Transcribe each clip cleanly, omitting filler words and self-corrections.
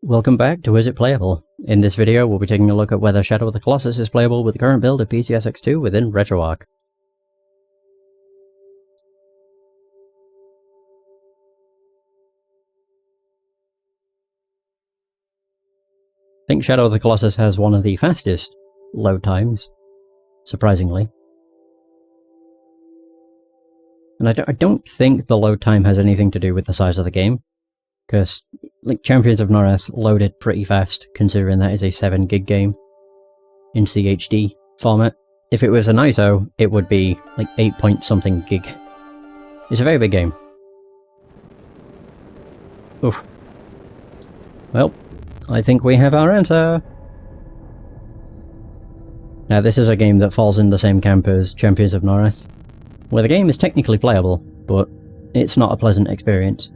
Welcome back to Is It Playable? In this video we'll be taking a look at whether Shadow of the Colossus is playable with the current build of PCSX2 within RetroArch. I think Shadow of the Colossus has one of the fastest load times, surprisingly. And I don't think the load time has anything to do with the size of the game, because like Champions of Noreth loaded pretty fast, considering that is a 7 gig game in CHD format. If it was an ISO, it would be like 8 point something gig. It's a very big game. Oof. Well, I think we have our answer. Now this is a game that falls in the same camp as Champions of Noreth, where the game is technically playable, but it's not a pleasant experience.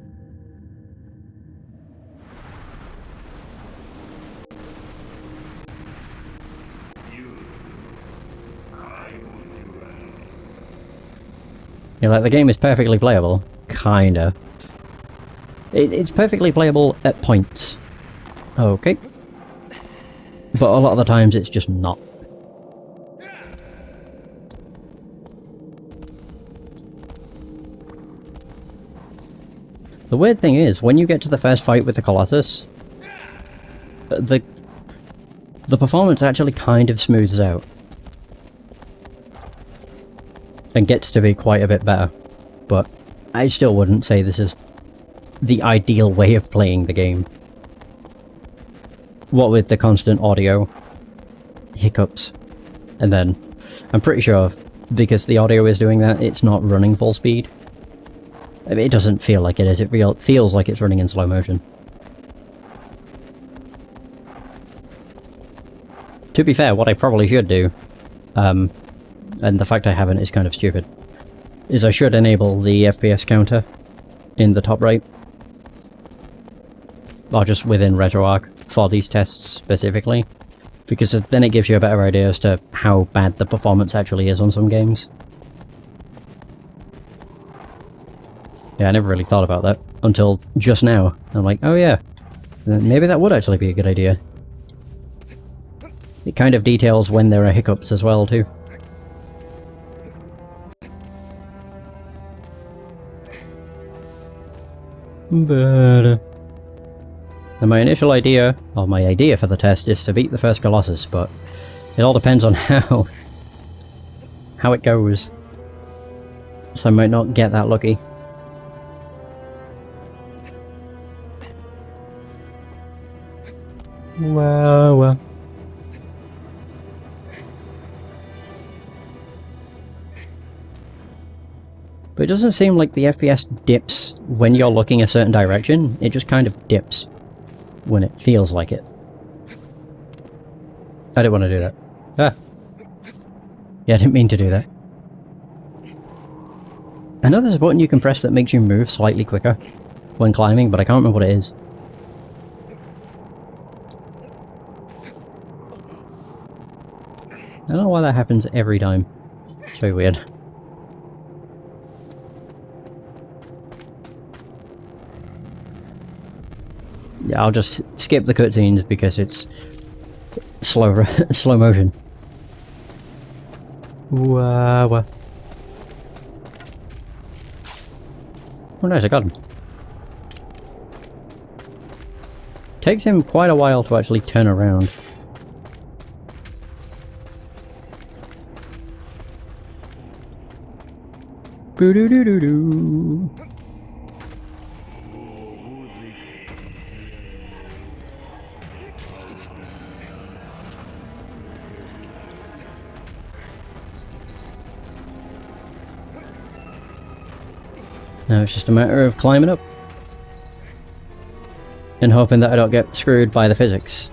Yeah, like the game is perfectly playable, kinda. It's perfectly playable at points. Okay. But a lot of the times it's just not. The weird thing is, when you get to the first fight with the Colossus, the performance actually kind of smooths out. And gets to be quite a bit better. But I still wouldn't say this is the ideal way of playing the game. What with the constant audio hiccups. And then, I'm pretty sure, because the audio is doing that, it's not running full speed. I mean, it doesn't feel like it is, it feels like it's running in slow motion. To be fair, what I probably should do, and the fact I haven't is kind of stupid, is I should enable the FPS counter in the top right. Or just within RetroArch for these tests specifically, because then it gives you a better idea as to how bad the performance actually is on some games. Yeah, I never really thought about that until just now. I'm like, oh yeah, maybe that would actually be a good idea. It kind of details when there are hiccups as well too. But and my initial idea, or my idea for the test, is to beat the first Colossus, but it all depends on how it goes. So I might not get that lucky. Well. But it doesn't seem like the FPS dips when you're looking a certain direction, it just kind of dips when it feels like it. I didn't want to do that. Ah! Yeah, I didn't mean to do that. I know there's a button you can press that makes you move slightly quicker when climbing, but I can't remember what it is. I don't know why that happens every time. It's very weird. Yeah, I'll just skip the cutscenes because it's slow motion. Wow. Oh nice, I got him. Takes him quite a while to actually turn around. Boo-doo-doo-doo-doo. Now it's just a matter of climbing up. And hoping that I don't get screwed by the physics.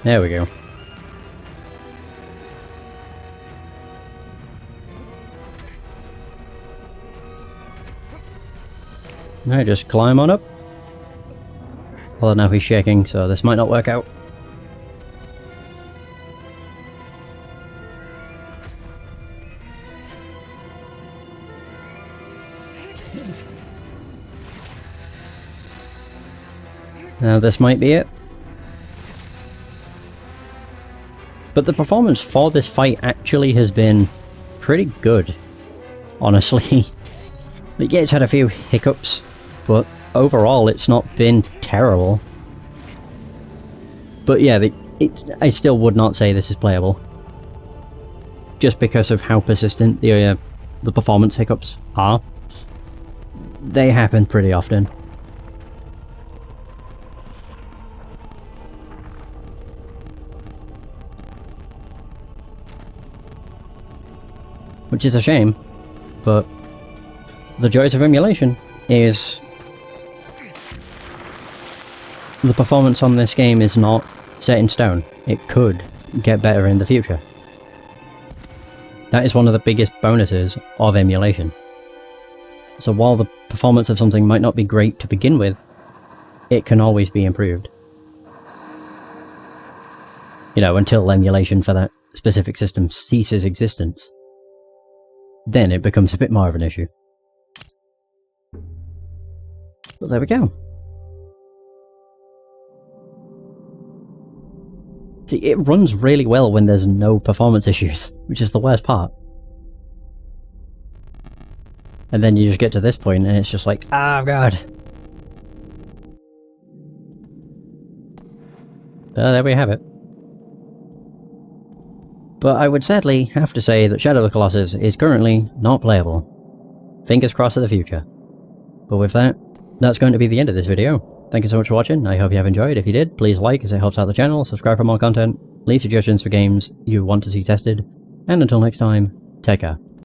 There we go. Now just climb on up. Although now he's shaking, so this might not work out. Now this might be it. But the performance for this fight actually has been pretty good, honestly. Like, yeah, it's had a few hiccups, but overall it's not been terrible. But yeah, I still would not say this is playable. Just because of how persistent the performance hiccups are. They happen pretty often. Which is a shame, but the joys of emulation is the performance on this game is not set in stone. It could get better in the future. That is one of the biggest bonuses of emulation. So while the performance of something might not be great to begin with, it can always be improved. You know, until emulation for that specific system ceases existence. Then it becomes a bit more of an issue. But there we go. See, it runs really well when there's no performance issues, which is the worst part. And then you just get to this point and it's just like, oh god. There we have it. But I would sadly have to say that Shadow of the Colossus is currently not playable. Fingers crossed for the future. But with that, that's going to be the end of this video. Thank you so much for watching, I hope you have enjoyed. If you did, please like as it helps out the channel, subscribe for more content, leave suggestions for games you want to see tested, and until next time, take care.